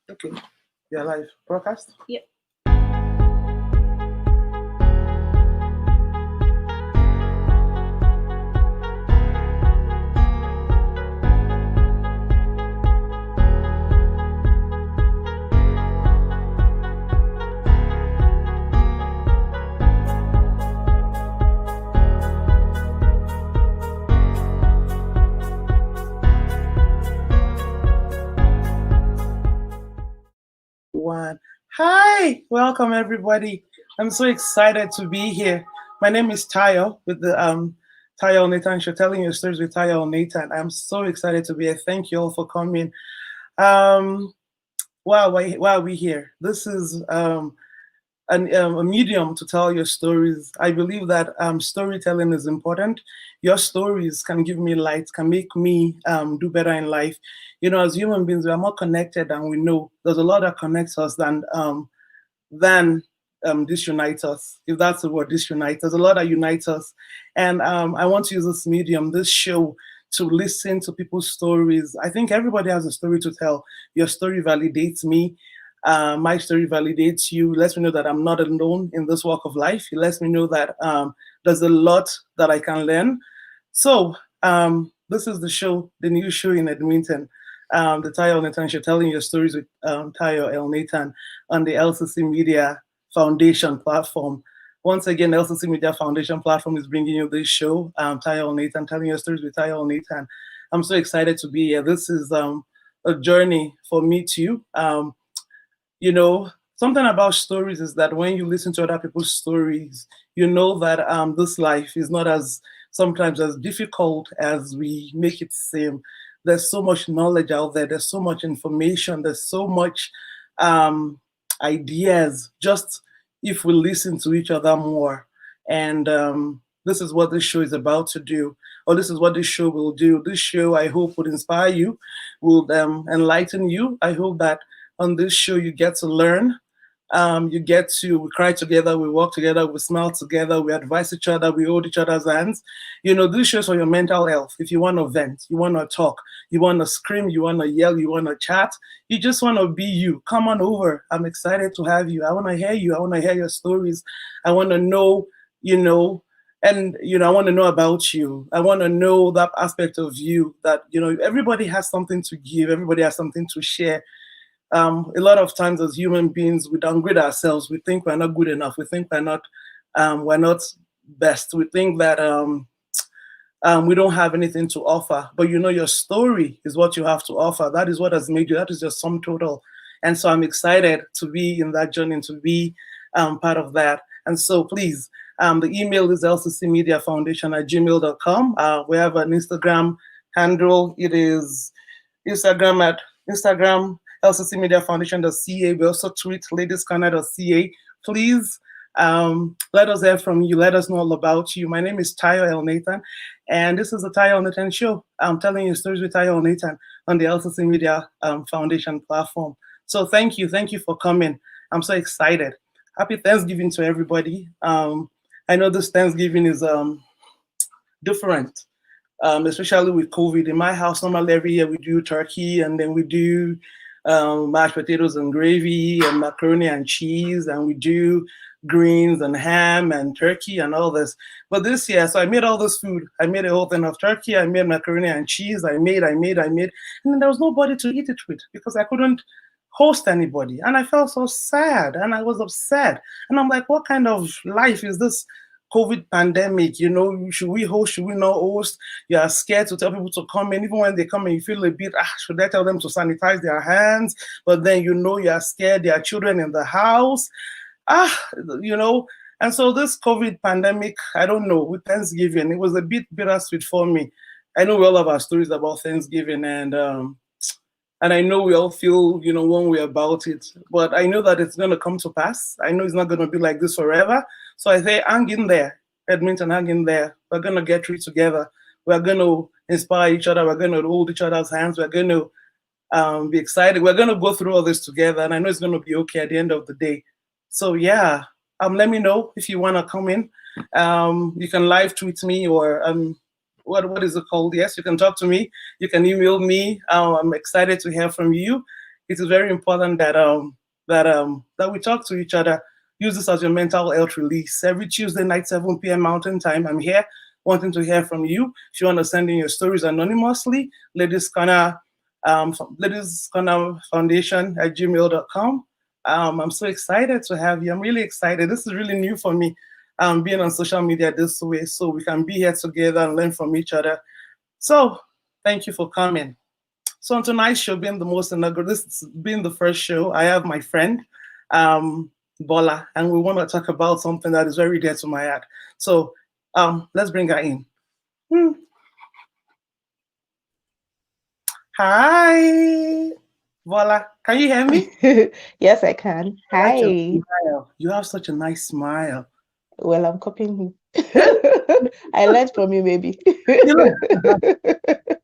Okay. You're live. Broadcast? Yep. One. Hi, welcome everybody. I'm so excited to be here. My name is Tayo with the Tayo Elnathan show, telling your stories with Tayo Elnathan. I'm so excited to be here. Thank you all for coming. Um, why are we here? This is a medium to tell your stories. I believe that storytelling is important. Your stories can give me light, can make me do better in life. You know, as human beings, we are more connected than we know. There's a lot that connects us than disunite us, if that's the word, disunite. There's a lot that unites us. And I want to use this medium, this show, to listen to people's stories. I think everybody has a story to tell. Your story validates me. My story validates you, lets me know that I'm not alone in this walk of life. It lets me know that there's a lot that I can learn. So this is the show, the new show in Edmonton, the Tayo Elnathan show, telling your stories with Tayo Elnathan on the LCC Media Foundation platform. Once again, LCC Media Foundation platform is bringing you this show, Tayo Elnathan, telling your stories with Tayo Elnathan. I'm so excited to be here. This is a journey for me too. You know, something about stories is that when you listen to other people's stories, you know that this life is not as sometimes as difficult as we make it seem. There's so much knowledge out there. There's so much information. There's so much ideas. Just if we listen to each other more, and this is what this show is about to do, or this is what this show will do. This show, I hope, would inspire you, will enlighten you. I hope that on this show you get to learn, you get to, we cry together, we walk together, we smile together, we advise each other, we hold each other's hands. You know, this show's for your mental health. If you want to vent, you want to talk, you want to scream, you want to yell, you want to chat, you just want to be you, come on over. I'm excited to have you. I want to hear you. I want to hear your stories. I want to know, you know, and I want to know about you. I want to know that aspect of you that, everybody has something to give, everybody has something to share. A lot of times as human beings, we downgrade ourselves. We think we're not good enough. We think we're not best. We think that we don't have anything to offer. But your story is what you have to offer. That is what has made you. That is your sum total. And so I'm excited to be in that journey, to be part of that. And so please, the email is lccmediafoundation@gmail.com. We have an Instagram handle. It is Instagram LCC Media Foundation.ca. We also tweet ladiescorner.ca. Please let us hear from you. Let us know all about you. My name is Tayo Elnathan, and this is the Tayo Elnathan Show. I'm telling you stories with Tayo Elnathan on the LCC Media Foundation platform. So thank you for coming. I'm so excited. Happy Thanksgiving to everybody. I know this Thanksgiving is different. Especially with COVID. In my house, normally every year we do turkey, and then we do mashed potatoes and gravy and macaroni and cheese, and we do greens and ham and turkey and all this. But this year, so I made all this food. I made a whole thing of turkey. I made macaroni and cheese. I made, and then there was nobody to eat it with because I couldn't host anybody. And I felt so sad, and I was upset. And I'm like, what kind of life is this? COVID pandemic, should we host, should we not host? You are scared to tell people to come in. Even when they come in, you feel a bit, should I tell them to sanitize their hands? But then you are scared, there are children in the house. And so this COVID pandemic, I don't know, with Thanksgiving, it was a bit bittersweet for me. I know we all have our stories about Thanksgiving, and I know we all feel, one way about it. But I know that it's going to come to pass. I know it's not going to be like this forever. So I say, hang in there, Edmonton, hang in there. We're going to get through together. We're going to inspire each other. We're going to hold each other's hands. We're going to be excited. We're going to go through all this together. And I know it's going to be okay at the end of the day. So yeah, let me know if you want to come in. You can live tweet me or what is it called? Yes, you can talk to me. You can email me. I'm excited to hear from you. it is very important that we talk to each other. Use this as your mental health release. Every Tuesday night, 7 p.m. Mountain Time, I'm here wanting to hear from you. If you want to send in your stories anonymously, Ladies Corner Foundation at gmail.com. I'm so excited to have you. I'm really excited. This is really new for me, being on social media this way, so we can be here together and learn from each other. So thank you for coming. So on tonight's show, being the most inaugural, this being the first show, I have my friend, Bola, and we want to talk about something that is very dear to my heart. So let's bring her in. Hi, Bola. Can you hear me? Yes, I can. I like your Hi. smile. You have such a nice smile. Well, I'm copying you. Eh? I learned from you, maybe. You know,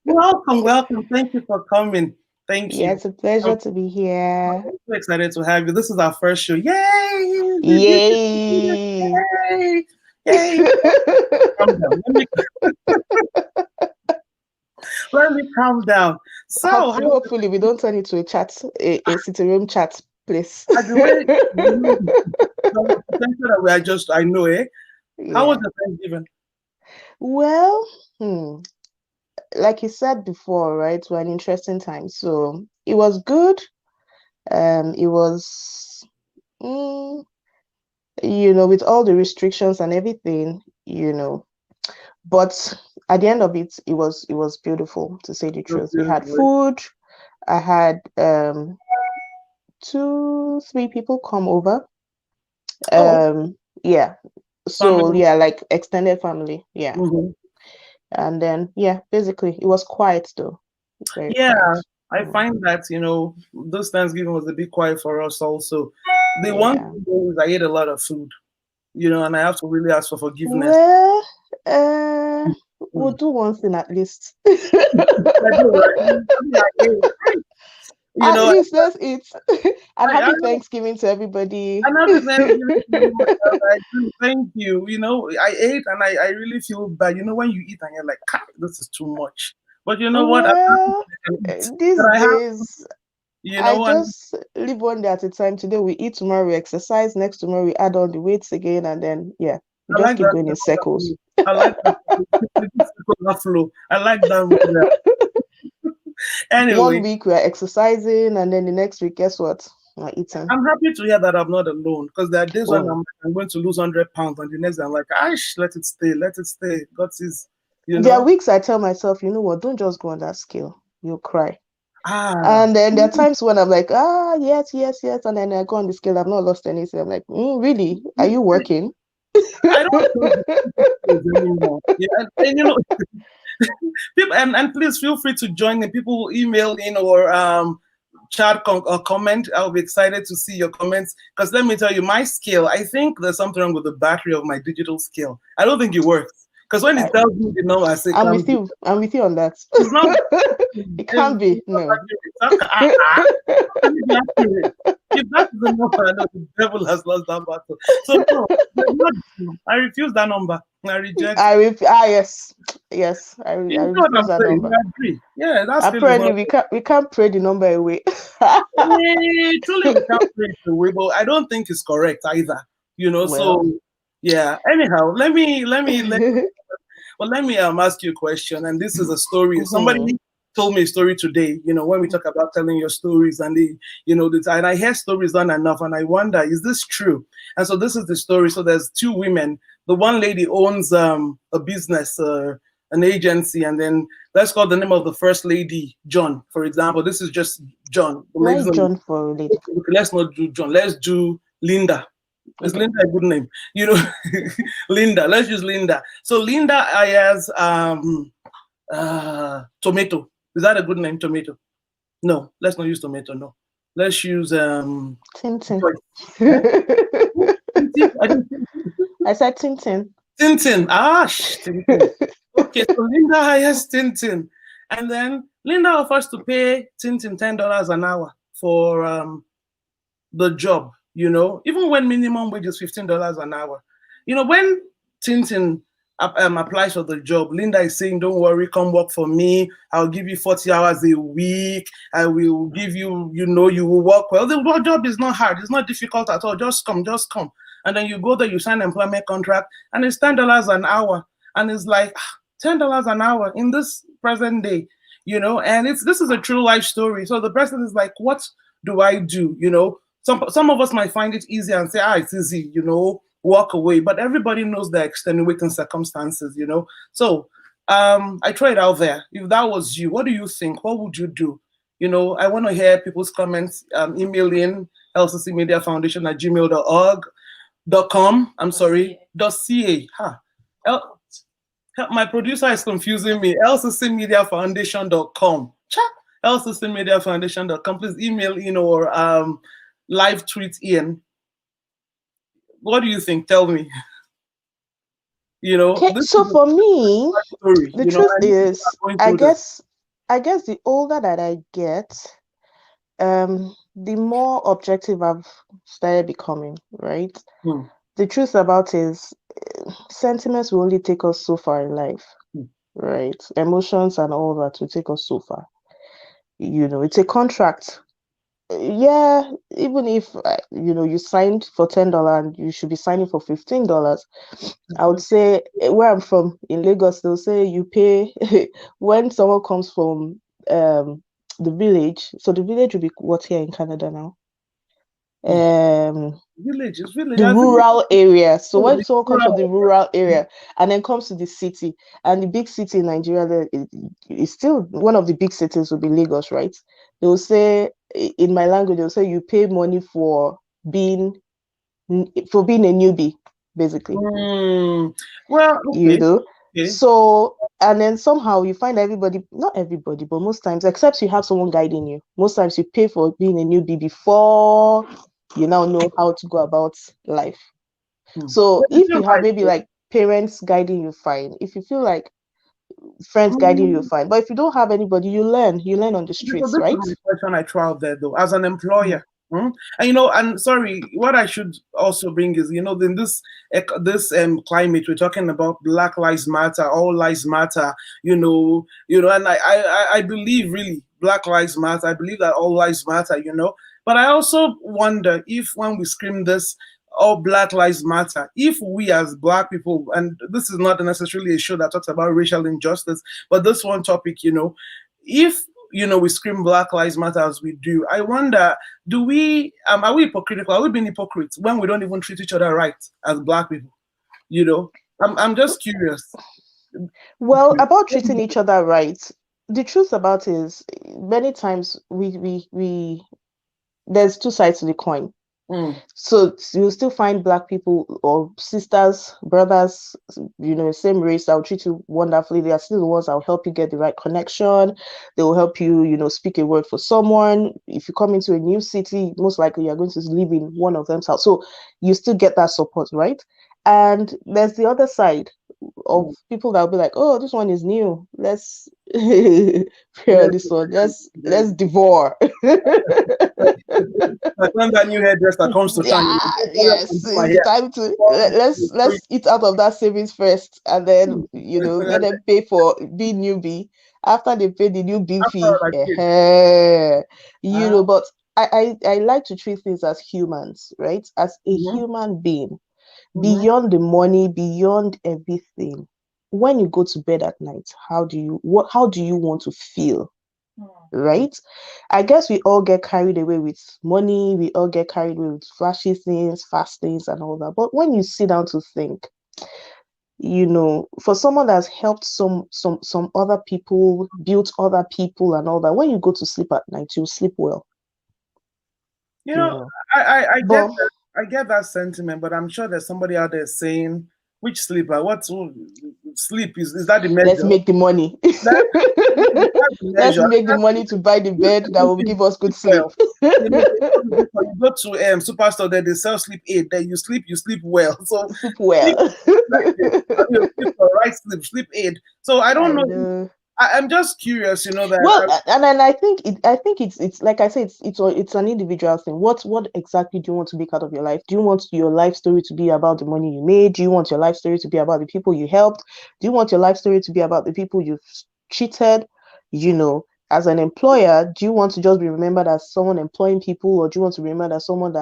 welcome, welcome. Thank you for coming. Thank Yeah, you. it's a I'm pleasure to be here. so excited to have you. This is our first show. Yay! Yay! Yay! Yay! Calm down. Let me calm down. So, Hopefully, we don't turn it to a sitting room chat place. by the way, that we are just, I know, eh? How was Yeah. the Thanksgiving? Well, like you said before, right? We're an interesting time. So it was good. It was, with all the restrictions and everything, but at the end of it, it was beautiful, to say the It was truth. We had beautiful. food. I had 3 people come over. Oh, Yeah. So family. yeah, like extended family. Yeah. Mhm. And then yeah, basically it was quiet though. Very quiet. Yeah, I Mm, find that, this Thanksgiving was a bit quiet for us also. The one yeah. thing though is I ate a lot of food, and I have to really ask for forgiveness. Well, uh, we'll Mm. do one thing at least. I do, right? I mean, I ate. You At know, least let's eat. And I happy know. Thanksgiving to everybody. And happy Thanksgiving to you. I do. Thank you. I ate and I really feel bad. When you eat and you're like, "God, this is too much." But you know what? I'm happy Well, I can eat. But these I have, days, I and just live one day at a time. Today we eat, tomorrow we exercise, next tomorrow we add on the weights again, and then yeah, we I just like keep that going in circular circles. flow. I like that circular flow. I like that model. One Anyway, week we are exercising, and then the next week, guess what? We're eating. I'm happy to hear that I'm not alone because there are days when Oh, I'm going to lose 100 pounds, and the next day I'm like, "Ash, let it stay, let it stay." God is, you there are know, weeks I tell myself, you know what? Don't just go on that scale. You'll cry. ah, And then there are times when I'm like, yes, yes, yes. And then I go on the scale, I've not lost anything. I'm like, really? Are you working? I don't think it's anymore. Yeah, and people, and please feel free to join in. People email in or chat or comment. I'll be excited to see your comments because let me tell you, my scale. I think there's something wrong with the battery of my digital scale. I don't think it works because when I, it tells me the number, I say, I'm with you. I'm with you on that. it's not. It can't be. Not No. accurate. How can it be accurate? If that is the number, I know the devil has lost that battle. So no, I refuse that number. I reject. Yes. Yes. I You know what refuse I'm that saying? number. I agree. Yeah, that scale is Apparently not. we can't pray the number away. Truly, we can't play it away, but I don't think it's correct either. Well. So yeah. Anyhow, let me ask you a question, and this is a story. Mhm. Somebody told me a story today. When we talk about telling your stories, and and I hear stories not enough, and I wonder, is this true? And so this is the story. So there's two women. The one lady owns a business, an agency, and then let's call the name of the first lady John, for example. This is just John. The Why lady's name. John for a lady? Okay, let's not do John. Let's do Linda. Is Okay. Linda a good name? Linda. Let's use Linda. So Linda has tomato. Is that a good name? Tomato. No, let's not use tomato. No, let's use Tintin. Joyce. Eh? I didn't I said Tintin. Tintin. Tintin. Okay, so Linda hires Tintin, and then Linda offers to pay Tintin $10 an hour for the job. Even when minimum wage is $15 an hour. When Tintin applies for the job. Linda is saying, "Don't worry, come work for me. I'll give you 40 hours a week. I will give you, you will work well." The job is not hard. It's not difficult at all. Just come, just come. And then you go there, you sign an employment contract, and it's $10 an hour. And it's like $10 an hour in this present day, and this is a true life story. So the person is like, what do I do? Some of us might find it easy and say, it's easy, walk away. But everybody knows the extenuating circumstances, So I throw it out there. If that was you, what do you think? What would you do? I want to hear people's comments. Email in lccmediafoundation@gmail.com. I'm sorry, .ca. L- my producer is confusing me. lccmediafoundation.com. lccmediafoundation.com. Please email or live tweet in. What do you think? Tell me. Okay, This so is a for me, story, the truth and you are is, going I through this. guess, the older that I get, the more objective I've started becoming, right? Hmm. The truth about is, sentiments will only take us so far in life, right? Emotions and all that will take us so far. It's a contract. Yeah, even if you signed for $10 and you should be signing for $15, I would say where I'm from in Lagos, they'll say you pay when someone comes from the village. So the village will be what here in Canada now? Village is village. The I think rural area. So when it's someone comes from the rural. rural area and then comes to the city, and the big city in Nigeria, it's still one of the big cities will be Lagos, right? They will say in my language, they'll say you pay money being being a newbie, basically. Well, You okay. know. Okay. So and then somehow you find everybody, not everybody, but most times, except you have someone guiding you. Most times you pay for being a newbie before you now know how to go about life. So But it's if still you have right maybe there. like parents guiding you, fine. If you feel like friends guiding you, Mm, fine. But if you don't have anybody, you learn on the So streets, this is right? my question I throw out there though, as an Mm. employer. And and sorry, what I should also bring is, in this climate, we're talking about Black Lives Matter, all lives matter, and I believe really Black Lives Matter. I believe that all lives matter, But I also wonder if when we scream this, all Black Lives Matter, if we as Black people, and this is not necessarily a show that talks about racial injustice, but this one topic, if we scream Black Lives Matter as we do, I wonder, do we are we hypocritical? Are we being hypocrites when we don't even treat each other right as Black people? I'm just curious. Well, about treating each other right, the truth about is many times we there's two sides to the coin. Mm, So you'll still find Black people or sisters, brothers, same race that will treat you wonderfully. They are still the ones that will help you get the right connection. They will help you, speak a word for someone. If you come into a new city, most likely you're going to live in one of them's house. So you still get that support, right? And there's the other side of mm. people that will be like, oh, this one is new. Let's pair Yes, this one. Let's devour. like when that new hairdresser comes to town, Yeah, "Oh, I can yes, do my it's hair." time to Well, let's eat out of that savings first, and then let them pay for being newbie. After they pay the newbie after all fee, I did. but I like to treat things as humans, right? As a Mhm, human being, mhm. beyond the money, beyond everything. When you go to bed at night, how do you want to feel? Right? I guess we all get carried away with money, we all get carried away with flashy things, fast things, and all that. But when you sit down to think, for someone that's helped some other people, built other people, and all that, when you go to sleep at night, you sleep well, You you know, know. I get But that. I get that sentiment, but I'm sure there's somebody out there saying, "Which sleeper? What sleep is that the let's measure?" make the money. That, that's the Let's measure. make the money to buy the You bed that sleep will give us good sleep. well. You go to superstore there, they sell sleep aid. Then you sleep well. So Sleep sleep well. like this. I mean, sleep for right sleep aid. So I don't I know know. I'm just curious, that Well, and I think it's like I said, it's an individual thing. What exactly do you want to make out of your life? Do you want your life story to be about the money you made? Do you want your life story to be about the people you helped? Do you want your life story to be about the people you've cheated? As an employer, do you want to just be remembered as someone employing people, or do you want to be remembered as someone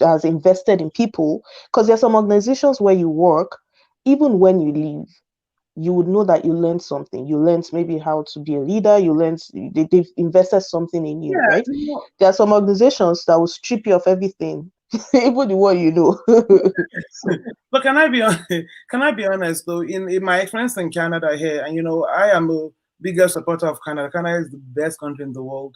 has invested in people? Because there's some organizations where you work, even when you leave, you would know that you learned something. You learned maybe how to be a leader. You learned they've invested something in you, yeah, right? There are some organizations that will strip you of everything, even the one you know. So, but can I be honest though? In my experience in Canada here, and I am a bigger supporter of Canada. Canada is the best country in the world.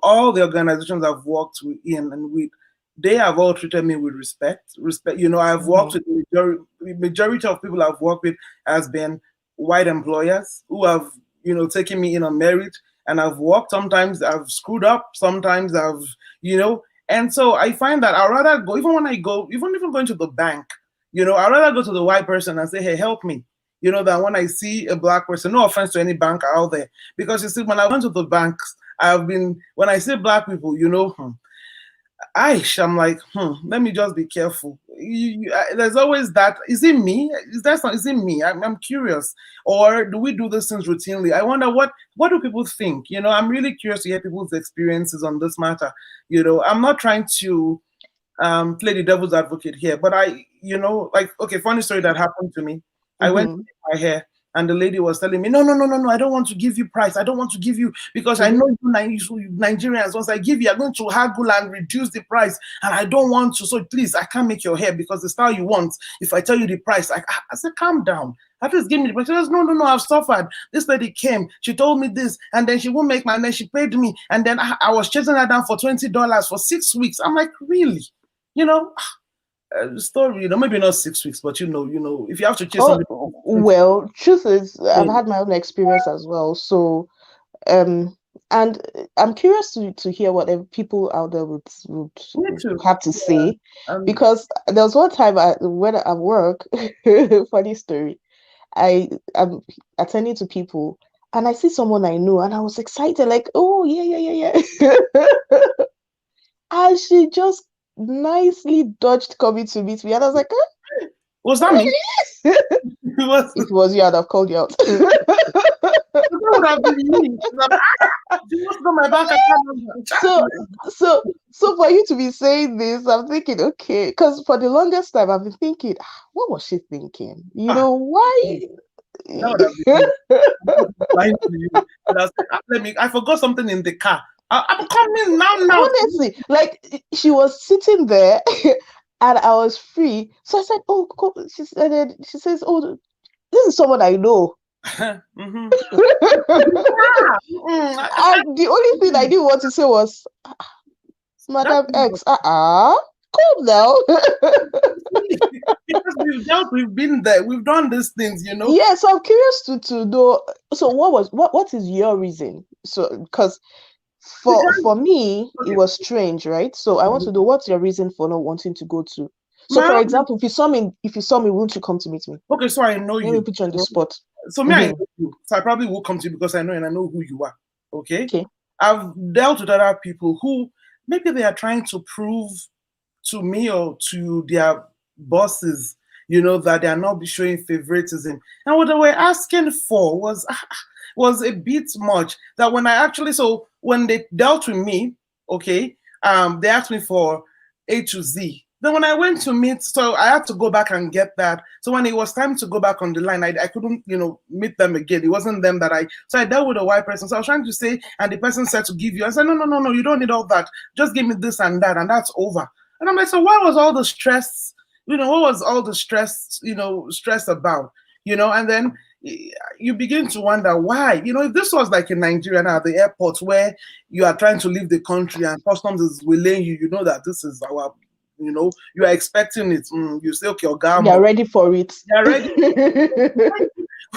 All the organizations I've worked with in and with, they have all treated me with respect. Respect. I've worked mhm, with majority of people I've worked with has been white employers who have taken me in on merit, and I've worked. Sometimes I've screwed up. Sometimes I've you know and so I find that I'd rather go, even when I go, even if I'm going to the bank, I'd rather go to the white person and say, hey, help me, than when I see a black person. No offense to any banker out there. Because you see, when I went to the banks, when I see black people, I'm like, let me just be careful. There's always that. Is it me? Is it me? I'm curious. Or do we do these things routinely? I wonder what do people think? I'm really curious to hear people's experiences on this matter. I'm not trying to play the devil's advocate here, but like, okay, funny story that happened to me. I went to mhm, get my hair, and the lady was telling me, no, no, no, no, no, I don't want to give you price. I don't want to give you because I mhm. know you Nigerians. Once I give you, you're going to haggle and reduce the price, and I don't want to. So please, I can't make your hair because the style you want. If I tell you the price, I said, calm down. At least give me the price. She says, no, no, no, I've suffered. This lady came, she told me this, and then she won't make my hair. She paid me, and then I was chasing her down for $20 for 6 weeks. I'm like, really? you know, story, maybe not 6 weeks, but if you have to chase something, Oh, well, truth is, I've days, had my own experience as well. So, um, and I'm curious to hear what people out there would me too. have to Yeah. say, Um, because there was one time when at work, funny story. I'm attending to people, and I see someone I know, and I was excited, like, oh yeah, yeah, yeah, yeah. And she just nicely dodged coming to meet me, and I was like, was that me? really? It was. If it was you, I'd have called you out. That would have been me. She wants to go my bank account. so so so for you to be saying this, I'm thinking, okay, because for the longest time I've been thinking, what was she thinking? Ah, Why? that would have been me. I'm not lying to you. But I was like, let me. I forgot something in the car. I'm coming now. Now. Honestly, like she was sitting there and I was free. So I said, oh, and then she says, oh, this is someone I know. Mm-hmm. And the only thing I didn't want to say was, That's Madam X, calm down. because we've been there, we've done these things. Yeah, so I'm curious to know. So what is your reason? So because for Because me it okay, was strange, right? So I want to know what's your reason for not wanting to go to. So for my example, if you saw me, won't you come to meet me? okay, so I know Let me you. put you on the spot. So me, I Mm-hmm. know you. So I probably will come to you because I know and I know who you are. Okay. Okay. I've dealt with other people who maybe they are trying to prove to me or to their bosses, that they are not showing favoritism. And what they were asking for was a bit much. That when they dealt with me, okay, they asked me for A to Z. Then when I went to meet, so I had to go back and get that. So when it was time to go back on the line, I couldn't, meet them again. It wasn't them so I dealt with a white person. So I was trying to say, and the person said to give you. I said, no, no, no, no, you don't need all that. Just give me this and that, and that's over. And I'm like, so what was all the stress? What was all the stress, stress about? And then you begin to wonder why. If this was like in Nigeria now, at the airport where you are trying to leave the country and customs is relaying you, you know that this is our, you are expecting it. You say, okay, You're Ogamo, ready for it. you're ready.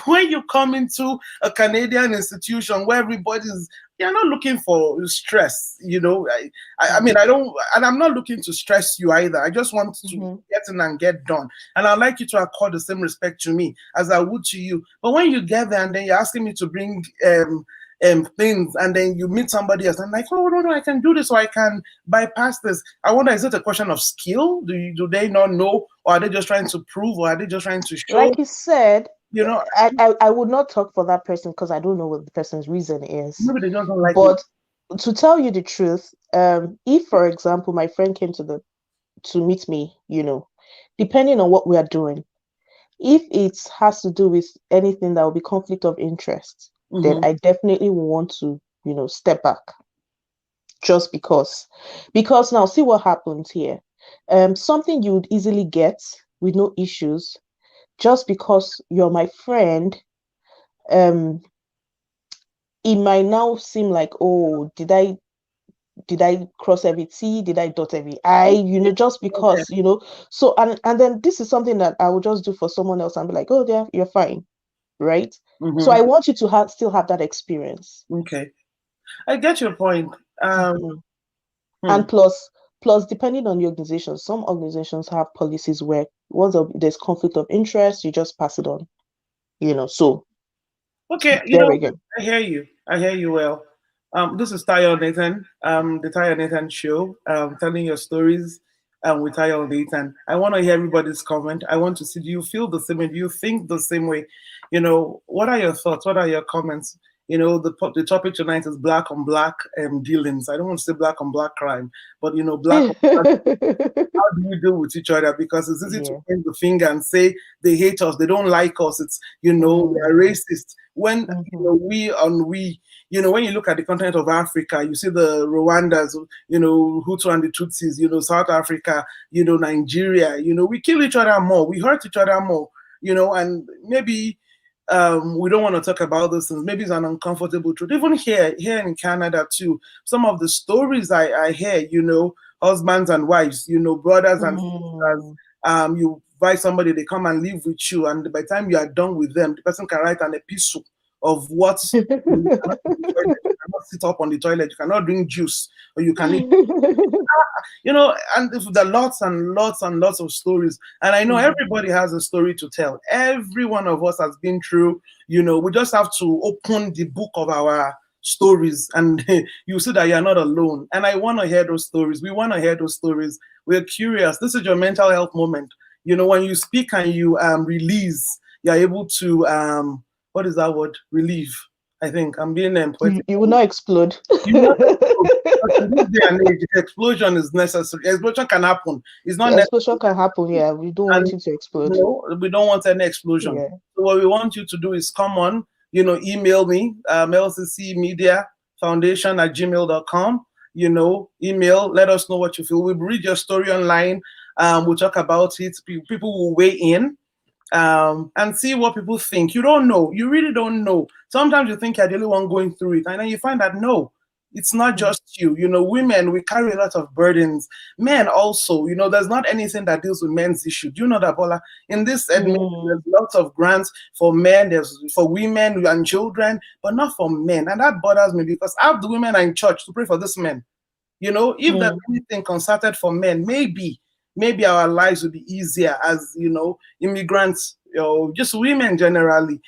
when you come into a Canadian institution where everybody's, you're not looking for stress, I mean, I don't, and I'm not looking to stress you either. I just want to Mm-hmm. get in and get done. And I'd like you to accord the same respect to me as I would to you. But when you get there and then you're asking me to bring things, and then you meet somebody else, I'm like, oh no, I can do this, or I can bypass this. I wonder, is it a question of skill? Do they not know, or are they just trying to prove, or are they just trying to show? Like you said, You know, I would not talk for that person because I don't know what the person's reason is. maybe they just don't like me. But to tell you the truth, if, for example, my friend came to meet me, depending on what we are doing, if it has to do with anything that will be conflict of interest, then Mm-hmm. I definitely will want to, step back just because. Because now see what happens here. Something you would easily get with no issues, just because you're my friend, um, it might now seem like, oh, did I cross every T? Did I dot every I? Just Okay. because, so and then this is something that I will just do for someone else and be like, oh yeah, you're fine, right? So Mm-hmm. I want you to still have that experience. Okay. I get your point. Mhm. Hmm. And plus, depending on the organization, some organizations have policies where once there's conflict of interest, you just pass it on, so Okay, there again. I hear you. I hear you well. This is Tayo Nathan, the Tayo Nathan show, telling your stories with Tayo Nathan. I want to hear everybody's comment. I want to see, do you feel the same way? Do you think the same way? What are your thoughts? What are your comments? The topic tonight is black on black dealings. I don't want to say black on black crime, but black on black, how do we deal with each other? Because it's easy to Yeah. point the finger and say they hate us, they don't like us. It's we are Mm, racist. When mhm, when you look at the continent of Africa, you see the Rwandas, Hutu and the Tutsis, South Africa, Nigeria. We kill each other more, we hurt each other more. And maybe we don't want to talk about those things. Maybe it's an uncomfortable truth. Even here in Canada too, some of the stories I hear, husbands and wives, brothers and sisters. mm. You invite somebody, they come and live with you, and by the time you are done with them, the person can write an epistle of what you cannot do in the toilet, you cannot sit up on the toilet, you cannot drink juice, or you can eat, and if there are lots and lots and lots of stories. And I know Mhm, everybody has a story to tell. Every one of us has been through, we just have to open the book of our stories, and you see that you're not alone. And I want to hear those stories. We want to hear those stories. We're curious. This is your mental health moment. When you speak and you release, you're able to what is that word? Relieve. I think I'm being you, poetic. you will not explode. You know, because in this day and age, explosion is necessary. Explosion can happen. It's not Explosion necessary. can happen. Yeah, we don't want And you to explode. no, we don't want any explosion. Yeah. So what we want you to do is come on, email me, lccmediafoundation@gmail.com. Email, let us know what you feel. We'll read your story online. We'll talk about it. People will weigh in and see what people think. You don't know. You really don't know. Sometimes you think you're the only one going through it, and then you find that no, it's not Mm, just you. Women, we carry a lot of burdens. Men also, there's not anything that deals with men's issue. Do you know that, Bola? In this admin, there's mm, lots of grants for men, there's for women and children, but not for men. And that bothers me because half the women are in church to pray for this men. If there's mm, anything concerted for men, maybe our lives would be easier as immigrants, just women generally.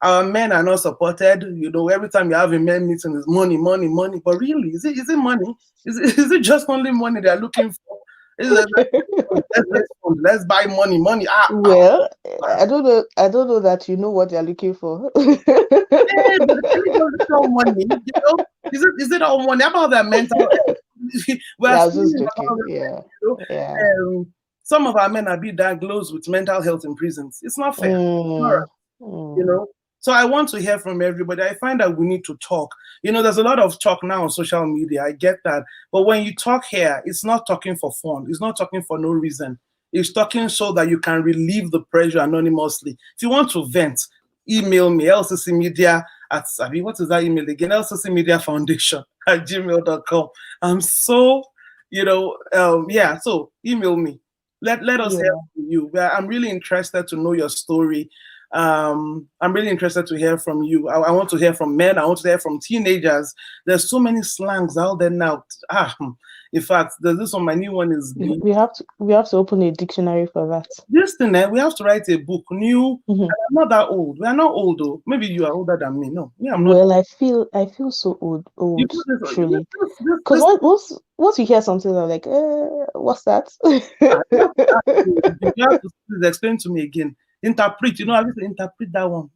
Our men are not supported. Every time you have a men meeting, is money, money, money. But really, is it money? Is it just only money they're looking for? Is it like, let's buy money, money. well, I don't know that you know what they're looking for. Hey, but can it just all money? Is it all money? How about their mental health? We're Yeah, I was just spending joking. about it. Yeah. you Yeah. some of our men are being diagnosed with mental health in prisons. It's not fair. It's not right, Mm, you mm, know. So I want to hear from everybody. I find that we need to talk. There's a lot of talk now on social media. I get that. But when you talk here, it's not talking for fun. It's not talking for no reason. It's talking so that you can relieve the pressure anonymously. If you want to vent, email me, LCC Media at Sabi. What is that email again? LCC Media Foundation @gmail.com. I'm so, yeah, so email me. Let us hear yeah. from you. I'm really interested to know your story. I'm really interested to hear from you. I want to hear from men. I want to hear from teenagers. There's so many slangs out there now. In fact, there's this one. My new one is we have to open a dictionary for that. this thing. We have to write a book. New. Mhm. I'm not that old. We are not old though. Maybe you are older than me. No, I'm not. Well, I feel so old, You know truly. this, Because once you hear something, I'm like, what's that? you have to please explain to me again. Interpret. I have to interpret that one.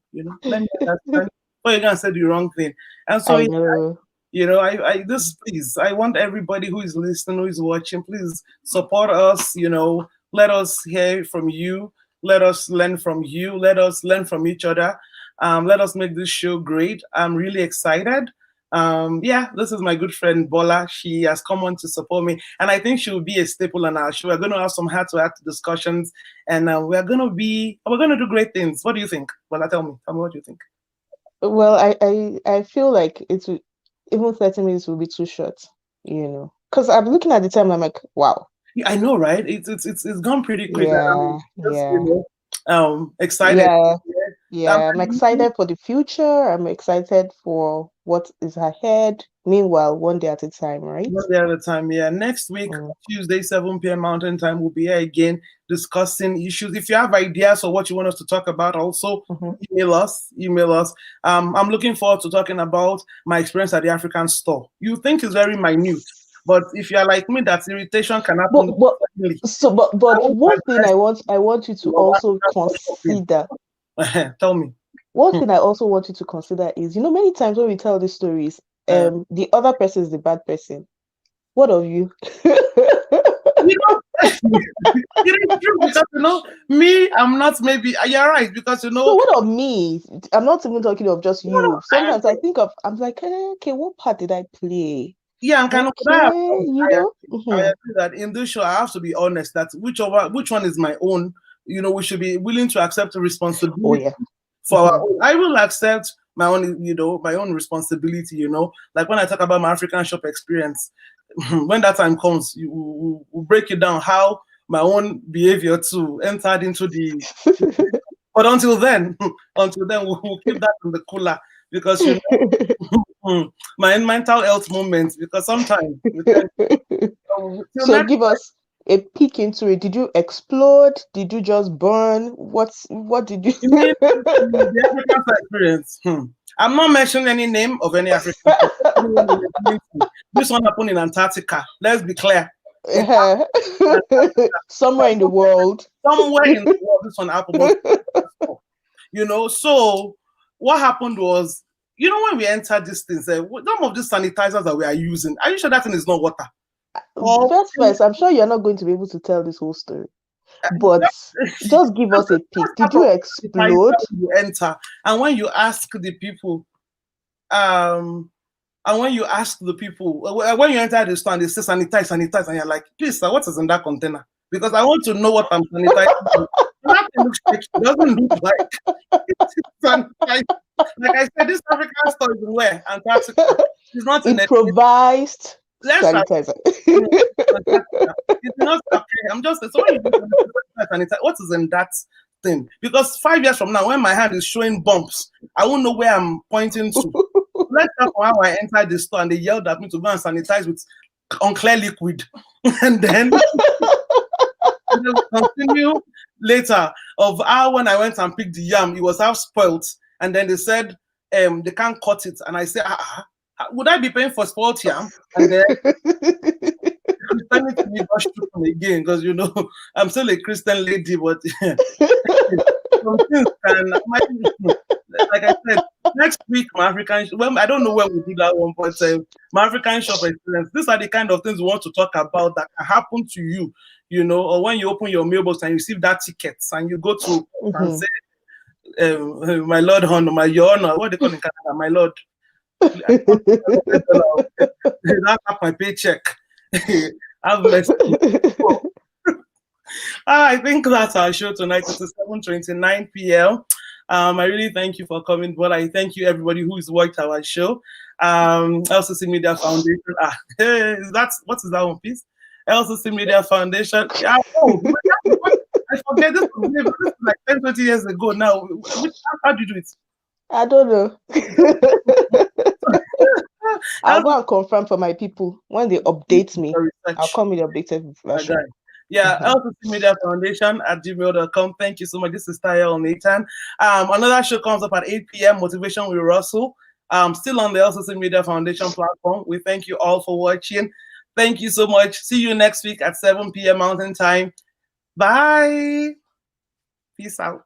Let me understand. Or you can say the wrong thing. And so I know. please, I want everybody who is listening, who is watching, please support us. Let us hear from you. Let us learn from you. Let us learn from each other. Let us make this show great. I'm really excited. This is my good friend Bola. She has come on to support me, and I think she will be a staple on our show. We're going to have some heart-to-heart discussions, and we're going to do great things. What do you think? Bola, tell me what do you think? Well, I feel like even 30 minutes will be too short, because I'm looking at the time, I'm like, wow. Yeah, I know, right? It's gone pretty quick. Yeah, Excited. Yeah, I'm excited for the future. I'm excited for what is ahead. Meanwhile, one day at a time, right? One day at a time, yeah. Next week, Tuesday, 7 p.m. Mountain Time, we'll be here again discussing issues. If you have ideas or what you want us to talk about, also email us. I'm looking forward to talking about my experience at the African store. You think it's very minute, but if you're like me, that irritation can happen. But one thing I want you to also consider. Tell me. One thing I also want you to consider is, many times when we tell these stories, the other person is the bad person. What of you? It is true because me, I'm not. Maybe you're right because So what of me? I'm not even talking of just you. Sometimes I'm like, okay, what part did I play? Yeah, and kind of I agree that in this show I have to be honest that which one is my own. We should be willing to accept the responsibility for our own. I will accept my own, my own responsibility. Like when I talk about my African shop experience, when that time comes, we'll break it down how my own behavior too entered into the. But until then, we'll keep that in the cooler because my mental health moments. Because sometimes. So give us a peek into it. Did you explode? Did you just burn? What did you? The African experience. I'm not mentioning any name of any African. This one happened in Antarctica. Let's be clear. Somewhere in the world. Somewhere in the world, this one happened. So what happened was, when we entered these things, some of these sanitizers that we are using, are you sure that thing is not water? First, I'm sure you're not going to be able to tell this whole story. But just give us a peek. Did you explode? You enter, and when you ask the people, when you enter the store and they say sanitize, and you're like, please, sir, what is in that container? Because I want to know what I'm sanitizing. That looks fake. It doesn't look like it's sanitized. Like I said, this African store is where Antarctica. It's not in improvised sanitizer. It's not okay. I'm just so when you sanitizer, what is in that thing? Because 5 years from now, when my hand is showing bumps, I won't know where I'm pointing to. Let's talk about how I entered the store and they yelled at me to go and sanitize with unclear liquid, and then we'll continue later of how when I went and picked the yam, it was half spoiled, and then they said they can't cut it, and I said, would I be paying for spoiled yam? And then Christianity me again because I'm still a Christian lady, but some things can. Like I said, next week my African. Well, I don't know where we do that one, but my African shop experience. These are the kind of things we want to talk about that can happen to you, or when you open your mailbox and you receive that ticket and you go to and say, "My Lord, honor, your honor." What they call in Canada, my Lord. That's my paycheck. I think that's our show tonight. It's 7:29 p.m. I really thank you for coming, but I thank you everybody who's watched our show. LCC Media Foundation. What is that one, please? LCC Media Foundation. Yeah, I forget this was like 10, 20 years ago now. How do you do it? I don't know. I'll That's go and confirm for my people. When they update me, for I'll research. come with the updated My guy. version. Yeah, LCC Media Foundation at gmail.com. Thank you so much. This is Elnathan. Another show comes up at 8 p.m. Motivation with Russell. Still on the LCC Media Foundation platform. We thank you all for watching. Thank you so much. See you next week at 7 p.m. Mountain Time. Bye. Peace out.